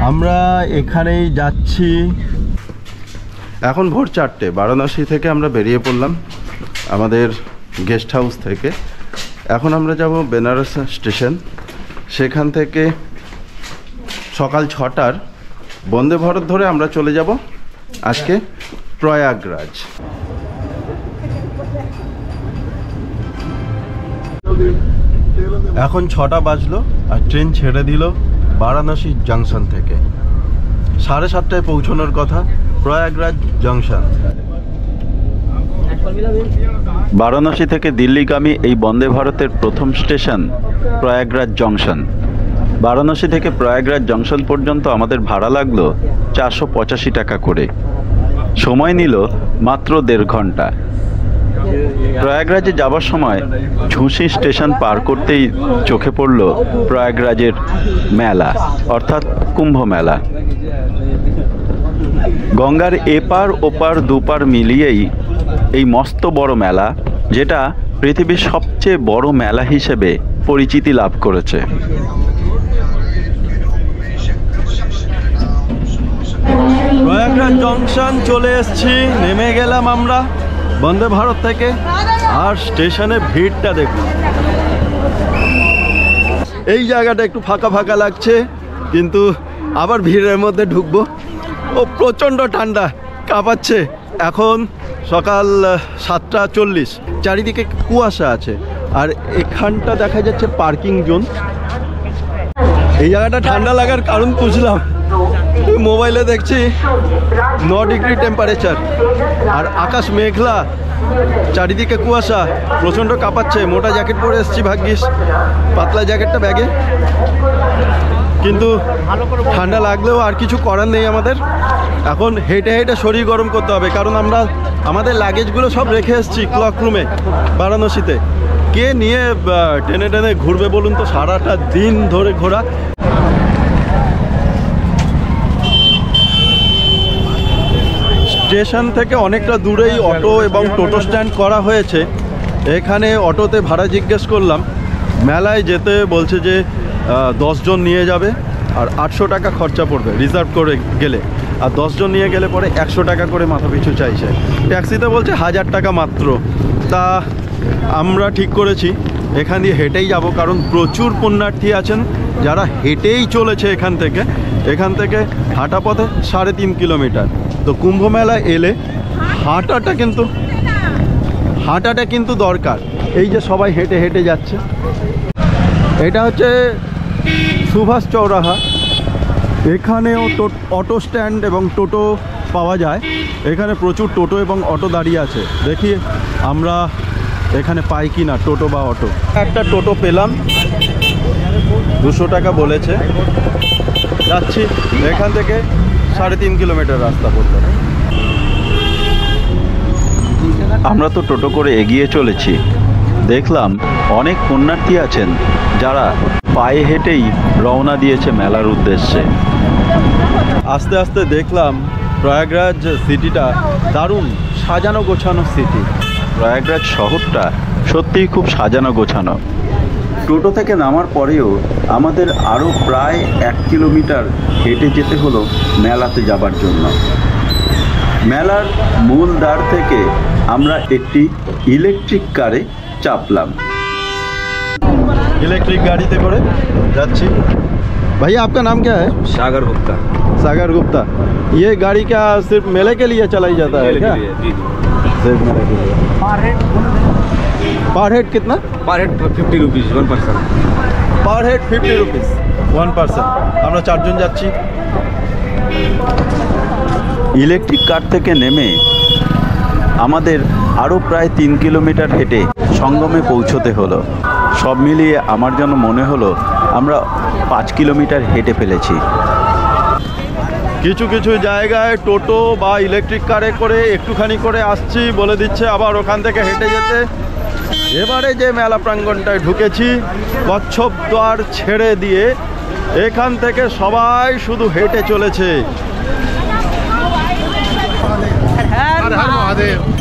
আমরা এখানেই যাচ্ছি। এখন ভোর 4টে। বারাণসী থেকে আমরা বেরিয়ে পড়লাম আমাদের গেস্ট হাউস থেকে। এখন আমরা যাব বেনারস স্টেশন। সেখান থেকে সকাল 6টার বন্দে ভারত ধরে আমরা চলে যাব আজকে প্রয়াগরাজ। এখন 6টা বাজলো আর ট্রেন ছেড়ে দিল বারাণসী জংশন থেকে। 7:30টায় পৌঁছানোর কথা প্রয়াগরাজ জংশন। বারাণসী থেকে দিল্লিগামী এই বন্দে ভারতের প্রথম স্টেশন প্রয়াগরাজ জংশন। বারাণসী থেকে প্রয়াগরাজ জংশন পর্যন্ত আমাদের ভাড়া লাগলো 485 টাকা করে। সময় নিল মাত্র 1.5 ঘন্টা। প্রয়াগরাজে যাবার সময় ঝুঁসি স্টেশন পার করতেই চোখে পড়ল প্রয়াগরাজের মেলা, অর্থাৎ কুম্ভ মেলা। গঙ্গার এপার ওপার দুপার মিলিয়েই এই মস্ত বড় মেলা, যেটা পৃথিবীর সবচেয়ে বড় মেলা হিসেবে পরিচিতি লাভ করেছে। প্রয়াগরাজ জংশন চলে এসেছি, নেমে গেলাম আমরা বন্দে ভারত থেকে। আর স্টেশনে ভিড়টা দেখুন। এই জায়গাটা একটু ফাঁকা ফাঁকা লাগছে, কিন্তু আবার ভিড়ের মধ্যে ঢুকবো। ও প্রচণ্ড ঠান্ডা, কাঁপাচ্ছে। এখন সকাল 7:40, চারিদিকে কুয়াশা আছে। আর এখানটা দেখা যাচ্ছে পার্কিং জোন। এই জায়গাটা ঠান্ডা লাগার কারণ বুঝলাম, মোবাইলে দেখছি 9 ডিগ্রি টেম্পারেচার, আর আকাশ মেঘলা, চারিদিকে কুয়াশা, প্রচণ্ড কাঁপাচ্ছে। মোটা জ্যাকেট পরে এসেছি, ভাগ্যিস পাতলা জ্যাকেটটা ব্যাগে। কিন্তু ঠান্ডা লাগলেও আর কিছু করার নেই আমাদের। এখন হেঁটে হেঁটে শরীর গরম করতে হবে, কারণ আমরা আমাদের লাগেজগুলো সব রেখে এসেছি ক্লক রুমে বারাণসীতে। কে নিয়ে টেনে টেনে ঘুরবে বলুন তো, সারাটা দিন ধরে ঘোরা। স্টেশন থেকে অনেকটা দূরেই অটো এবং টোটো স্ট্যান্ড করা হয়েছে। এখানে অটোতে ভাড়া জিজ্ঞেস করলাম। মেলায় যেতে বলছে যে 10 জন নিয়ে যাবে আর 800 টাকা খরচা পড়বে রিজার্ভ করে গেলে, আর 10 জন নিয়ে গেলে পরে 100 টাকা করে মাথা পিছু চাইছে। ট্যাক্সিতে বলছে 1000 টাকা মাত্র। তা আমরা ঠিক করেছি এখান দিয়ে হেঁটেই যাব, কারণ প্রচুর পুণ্যার্থী আছেন যারা হেঁটেই চলেছে এখান থেকে হাঁটা পথে 3.5 কিলোমিটার। তো কুম্ভ মেলা এলে হাঁটাটা কিন্তু দরকার। এই যে সবাই হেঁটে হেঁটে যাচ্ছে। এটা হচ্ছে সুভাষ চৌরাহা। এখানেও অটো স্ট্যান্ড এবং টোটো পাওয়া যায়। এখানে প্রচুর টোটো এবং অটো দাঁড়িয়ে আছে। দেখি আমরা এখানে পাই কি না টোটো বা অটো। একটা টোটো পেলাম, 200 টাকা বলেছে। যাচ্ছি, এখান থেকে 3.5 কিলোমিটার রাস্তা পড়বে। আমরা তো টোটো করে এগিয়ে চলেছি। দেখলাম অনেক পুণ্যার্থী আছেন যারা পায়ে হেঁটেই রওনা দিয়েছে মেলার উদ্দেশ্যে। আস্তে আস্তে দেখলাম প্রয়াগরাজ সিটিটা দারুণ সাজানো গোছানো সিটি। প্রয়াগরাজ শহরটা সত্যিই খুব সাজানো গোছানো। টোটো থেকে নামার পরেও আমাদের আরও প্রায় 1 কিলোমিটার হেঁটে যেতে হলো মেলাতে যাবার জন্য। মেলার মূল দ্বার থেকে আমরা একটি ইলেকট্রিক কারে চাপলাম। इलेक्ट्रिक गाड़ी से करे जाच्छी। भैया आपका नाम क्या है? सागर गुप्ता। सागर गुप्ता। ये गाड़ी क्या सिर्फ मेले के लिए चलाई जाता है क्या? सिर्फ मेले के लिए। पर हेड कितना? पर हेड 50 रुपीज़ 1 पर्सन। पर हेड 50 रुपीज़ 1 पर्सन। আমরা 4 জন যাচ্ছি। ইলেকট্রিক কার থেকে নেমে আমাদের আরও প্রায় 3 কিলোমিটার হেঁটে সঙ্গমে পৌঁছতে হলো। সব মিলিয়ে আমার যেন মনে হলো আমরা 5 কিলোমিটার হেঁটে ফেলেছি। কিছু কিছু জায়গায় টোটো বা ইলেকট্রিক কারে করে একটুখানি করে আসছি বলে দিচ্ছে, আবার ওখান থেকে হেঁটে যেতে। এবারে যে মেলা প্রাঙ্গণটায় ঢুকেছি, কচ্ছপ দ্বার ছেড়ে দিয়ে এখান থেকে সবাই শুধু হেঁটে চলেছে।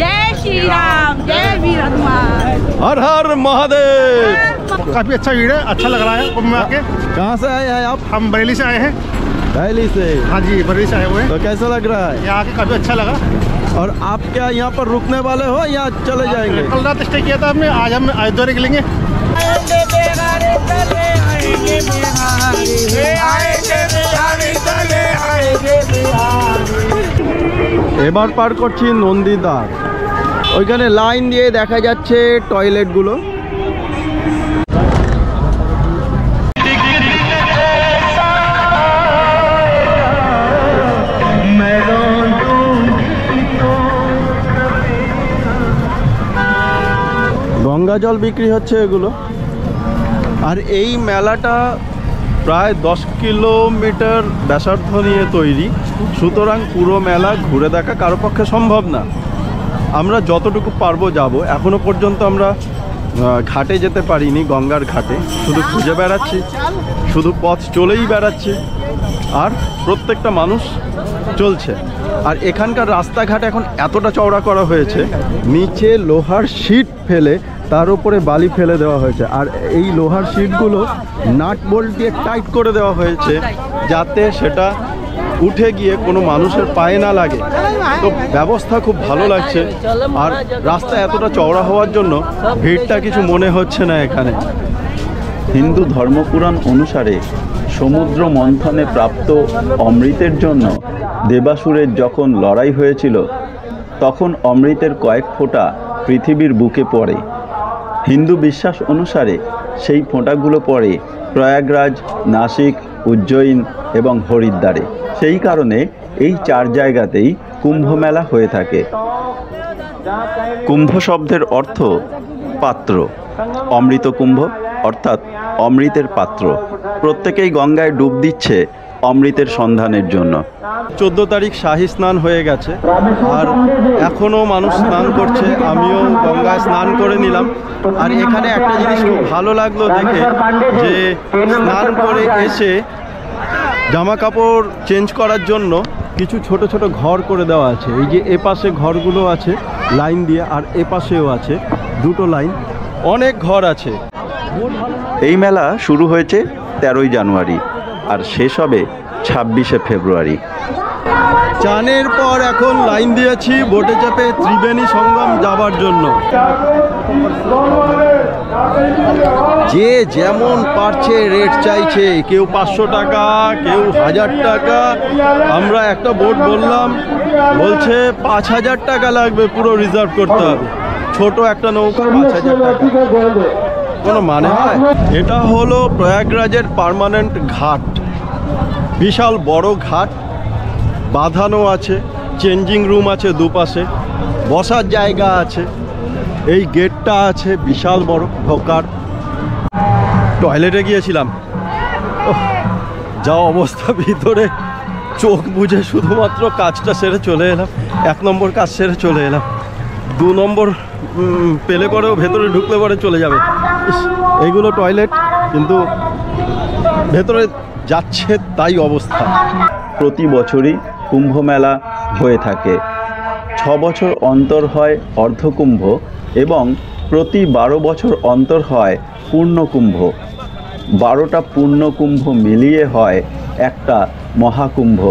जय श्री राम, जय वीर हनुमान। हर हर महादेव। काफ़ी अच्छा भीड़ है, अच्छा लग रहा है कुंभ में आके। कहाँ से आए हैं आप? हम बरेली से आए हैं। दिल्ली से। हाँ जी, बरेली से आए हुए हैं। तो कैसा लग रहा है? यहाँ आके काफ़ी अच्छा लगा। और आप क्या यहाँ पर रुकने वाले हो या चले जाएंगे? कल रात स्टे किया था हमने, आज हम अयोध्या निकलेंगे। এবার পার করছি নন্দীদ্বার। ওইখানে লাইন দিয়ে দেখা যাচ্ছে টয়লেটগুলো। গঙ্গা জল বিক্রি হচ্ছে এগুলো। আর এই মেলাটা প্রায় 10 কিলোমিটার ব্যাসার্ধ নিয়ে তৈরি, সুতরাং পুরো মেলা ঘুরে দেখা কারো পক্ষে সম্ভব না। আমরা যতটুকু পারবো যাব। এখনো পর্যন্ত আমরা ঘাটে যেতে পারিনি, গঙ্গার ঘাটে, শুধু খুঁজে বেড়াচ্ছি, শুধু পথ চলেই বেড়াচ্ছি, আর প্রত্যেকটা মানুষ চলছে। আর এখানকার রাস্তাঘাট এখন এতটা চওড়া করা হয়েছে, নিচে লোহার শিট ফেলে তার উপরে বালি ফেলে দেওয়া হয়েছে। আর এই লোহার শিটগুলো নাট বোল্ট দিয়ে টাইট করে দেওয়া হয়েছে যাতে সেটা উঠে গিয়ে কোনো মানুষের পায়ে না লাগে। তো ব্যবস্থা খুব ভালো লাগছে। আর রাস্তা এতটা চওড়া হওয়ার জন্য ভিড়টা কিছু মনে হচ্ছে না এখানে। হিন্দু ধর্মপুরাণ অনুসারে সমুদ্র মন্থনে প্রাপ্ত অমৃতের জন্য দেবাসুরের যখন লড়াই হয়েছিল, তখন অমৃতের কয়েক ফোঁটা পৃথিবীর বুকে পড়ে। হিন্দু বিশ্বাস অনুসারে সেই ফোঁটাগুলো পড়ে প্রয়াগরাজ, নাসিক, উজ্জয়িন এবং হরিদ্বারে। সেই কারণে এই 4 জায়গাতেই কুম্ভ মেলা হয়ে থাকে। কুম্ভ শব্দের অর্থ পাত্র। অমৃত কুম্ভ অর্থাৎ অমৃতের পাত্র। প্রত্যেকেই গঙ্গায় ডুব দিচ্ছে অমৃতের সন্ধানের জন্য। 14 তারিখ শাহী স্নান হয়ে গেছে, আর এখনও মানুষ স্নান করছে। আমিও গঙ্গায় স্নান করে নিলাম। আর এখানে একটা জিনিস খুব ভালো লাগলো দেখে, যে স্নান করে এসে জামা কাপড় চেঞ্জ করার জন্য কিছু ছোট ছোট ঘর করে দেওয়া আছে। এই যে এপাশে ঘরগুলো আছে লাইন দিয়ে, আর এপাশেও আছে, দুটো লাইন, অনেক ঘর আছে। এই মেলা শুরু হয়েছে 13ই জানুয়ারি আর শেষ হবে 26শে ফেব্রুয়ারি। চানের পর এখন লাইন দিয়েছি বোটে চেপে ত্রিবেণী সঙ্গম যাবার জন্য। যে যেমন পারছে রেট চাইছে, কেউ 500 টাকা, কেউ 1000 টাকা। আমরা একটা বোট বললাম, বলছে 5000 টাকা লাগবে, পুরো রিজার্ভ করতে হবে। ছোট একটা নৌকা 5000 টাকা, কোনো মানে হয়? এটা হলো প্রয়াগরাজের পার্মানেন্ট ঘাট। বিশাল বড় ঘাট, বাঁধানো আছে, চেঞ্জিং রুম আছে দুপাশে, বসার জায়গা আছে, এই গেটটা আছে বিশাল বড় ঢোকার। টয়লেটে গিয়েছিলাম, যা অবস্থা ভিতরে, চোখ বুঝে শুধুমাত্র কাজটা সেরে চলে এলাম। 1 নম্বর কাজ সেরে চলে এলাম। 2 নম্বর পেলে পরেও ভেতরে ঢুকলে পরে চলে যাবে। এইগুলো টয়লেট, কিন্তু ভেতরে যাচ্ছে তাই অবস্থা। প্রতি বছরই কুম্ভ মেলা হয়ে থাকে। 6 বছর অন্তর হয় অর্ধকুম্ভ এবং প্রতি 12 বছর অন্তর হয় পূর্ণকুম্ভ। 12টা পূর্ণকুম্ভ মিলিয়ে হয় একটা মহাকুম্ভ।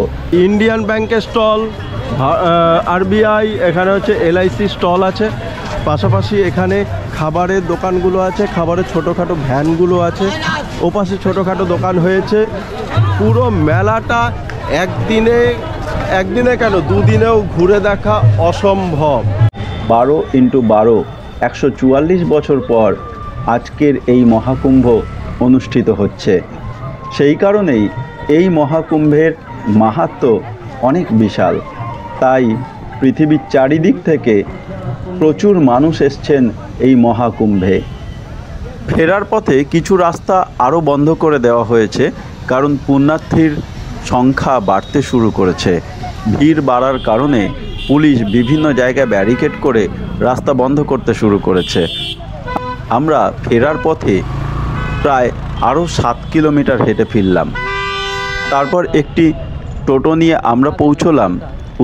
ইন্ডিয়ান ব্যাংকের স্টল, আরবিআই, এখানে হচ্ছে LIC স্টল আছে। পাশাপাশি এখানে খাবারের দোকানগুলো আছে, খাবারের ছোটোখাটো ভ্যানগুলো আছে। ওপাশে ছোটোখাটো দোকান হয়েছে। পুরো মেলাটা একদিনে কেন 2 দিনেও ঘুরে দেখা অসম্ভব। 12 × 12 144 বছর পর আজকের এই মহাকুম্ভ অনুষ্ঠিত হচ্ছে। সেই কারণেই এই মহাকুম্ভের মাহাত্ম্য অনেক বিশাল। তাই পৃথিবীর চারিদিক থেকে প্রচুর মানুষ এসছেন এই মহাকুম্ভে। ফেরার পথে কিছু রাস্তা আরও বন্ধ করে দেওয়া হয়েছে, কারণ পুণ্যার্থীর সংখ্যা বাড়তে শুরু করেছে। ভিড় বাড়ার কারণে পুলিশ বিভিন্ন জায়গায় ব্যারিকেড করে রাস্তা বন্ধ করতে শুরু করেছে। আমরা ফেরার পথে প্রায় আরও 7 কিলোমিটার হেঁটে ফিরলাম। তারপর একটি টোটো নিয়ে আমরা পৌঁছলাম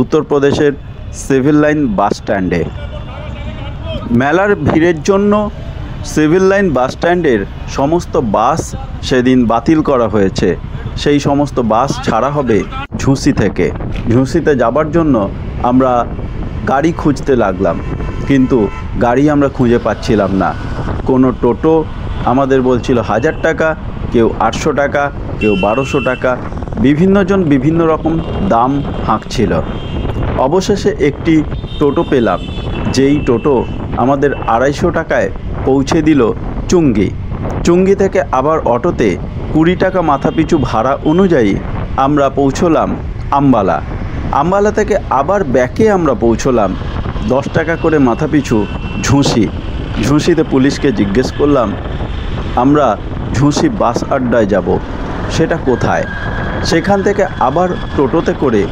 উত্তরপ্রদেশের সিভিল লাইন বাস স্ট্যান্ডে। মেলার ভিড়ের জন্য সিভিল লাইন বাস স্ট্যান্ডের সমস্ত বাস সেদিন বাতিল করা হয়েছে। সেই সমস্ত বাস ছাড়া হবে ঝুঁসি থেকে। ঝুঁসিতে যাবার জন্য আমরা গাড়ি খুঁজতে লাগলাম, কিন্তু গাড়ি আমরা খুঁজে পাচ্ছিলাম না। কোনো টোটো আমাদের বলছিল 1000 টাকা, কেউ 800 টাকা, কেউ 1200 টাকা, বিভিন্নজন বিভিন্ন রকম দাম হাঁকছিল। অবশেষে একটি টোটো পেলাম, যেই টোটো আমাদের 250 টাকায় পৌঁছে দিল চুঙ্গি। চুঙ্গি থেকে আবার অটোতে 20 টাকা মাথাপিছু ভাড়া অনুযায়ী আমরা পৌঁছলাম আম্বালা। আম্বালা থেকে আবার ব্যাকে আমরা পৌঁছলাম 10 টাকা করে মাথাপিছু ঝুঁসি। ঝুঁসিতে পুলিশকে জিজ্ঞেস করলাম আমরা ঝুঁসি বাস আড্ডায় যাব, সেটা কোথায়। সেখান থেকে আবার টোটোতে করে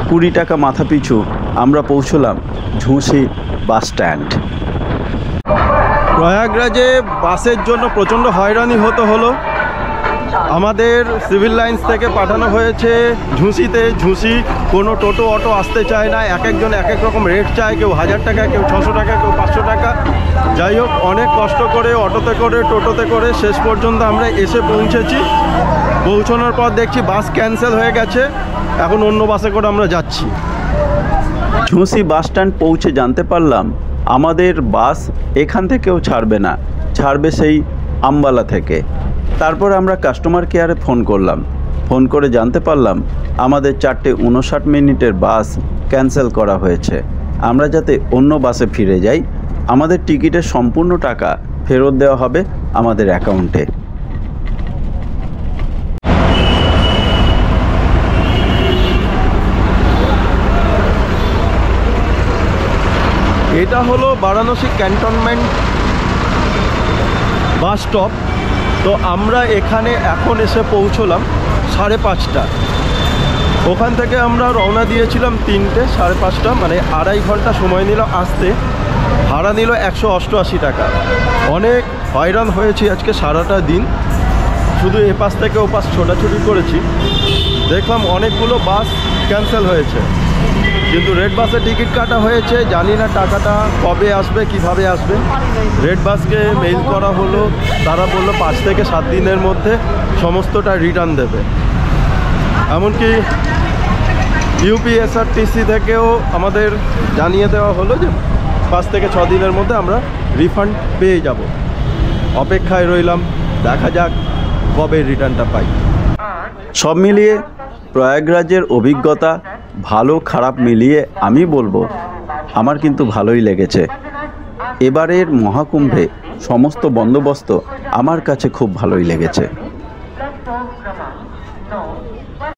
20 টাকা মাথাপিছু আমরা পৌঁছলাম ঝুঁসি বাস স্ট্যান্ড। প্রয়াগরাজে বাসের জন্য প্রচণ্ড হয়রানি হলো। আমাদের সিভিল লাইন্স থেকে পাঠানো হয়েছে ঝুঁসিতে। ঝুঁসি কোনো টোটো অটো আসতে চায় না, এক একজন এক এক রকম রেট চায়, কেউ 1000 টাকা, কেউ 600 টাকা, কেউ 500 টাকা। যাই হোক, অনেক কষ্ট করে অটোতে করে টোটোতে করে শেষ পর্যন্ত আমরা এসে পৌঁছেছি। পৌঁছানোর পর দেখছি বাস ক্যান্সেল হয়ে গেছে, এখন অন্য বাসে করে আমরা যাচ্ছি। ঝুঁসি বাস স্ট্যান্ড পৌঁছে জানতে পারলাম আমাদের বাস এখান থেকেও ছাড়বে না, ছাড়বে সেই আম্বালা থেকে। তারপর আমরা কাস্টমার কেয়ারে ফোন করলাম। ফোন করে জানতে পারলাম আমাদের 4:59 বাস ক্যান্সেল করা হয়েছে। আমরা যাতে অন্য বাসে ফিরে যাই, আমাদের টিকিটের সম্পূর্ণ টাকা ফেরত দেওয়া হবে আমাদের অ্যাকাউন্টে। এটা হলো বারাণসী ক্যান্টনমেন্ট বাস স্টপ। তো আমরা এখানে এখন এসে পৌঁছলাম 5:30। ওখান থেকে আমরা রওনা দিয়েছিলাম 3টে, 5:30, মানে 2.5 ঘন্টা সময় নিল আসতে। ভাড়া নিল 188 টাকা। অনেক হয়রান হয়েছি আজকে সারাটা দিন, শুধু এ পাশ থেকে ও পাশ ছোটাছুটি করেছি। দেখলাম অনেকগুলো বাস ক্যান্সেল হয়েছে, কিন্তু রেড বাসে টিকিট কাটা হয়েছে। জানি না টাকাটা কবে আসবে, কিভাবে আসবে। রেড বাসকে মেইল করা হলো, তারা বললো 5 থেকে 7 দিনের মধ্যে সমস্তটা রিটার্ন দেবে। এমনকি ইউপিএসআরটিসি থেকেও আমাদের জানিয়ে দেওয়া হলো যে 5 থেকে 6 দিনের মধ্যে আমরা রিফান্ড পেয়ে যাব। অপেক্ষায় রইলাম, দেখা যাক কবে রিটার্নটা পাই। সব মিলিয়ে প্রয়াগরাজের অভিজ্ঞতা ভালো খারাপ মিলিয়ে আমি বলবো আমার কিন্তু ভালোই লেগেছে। এবারের মহাকুম্ভে সমস্ত বন্দোবস্ত আমার কাছে খুব ভালোই লেগেছে।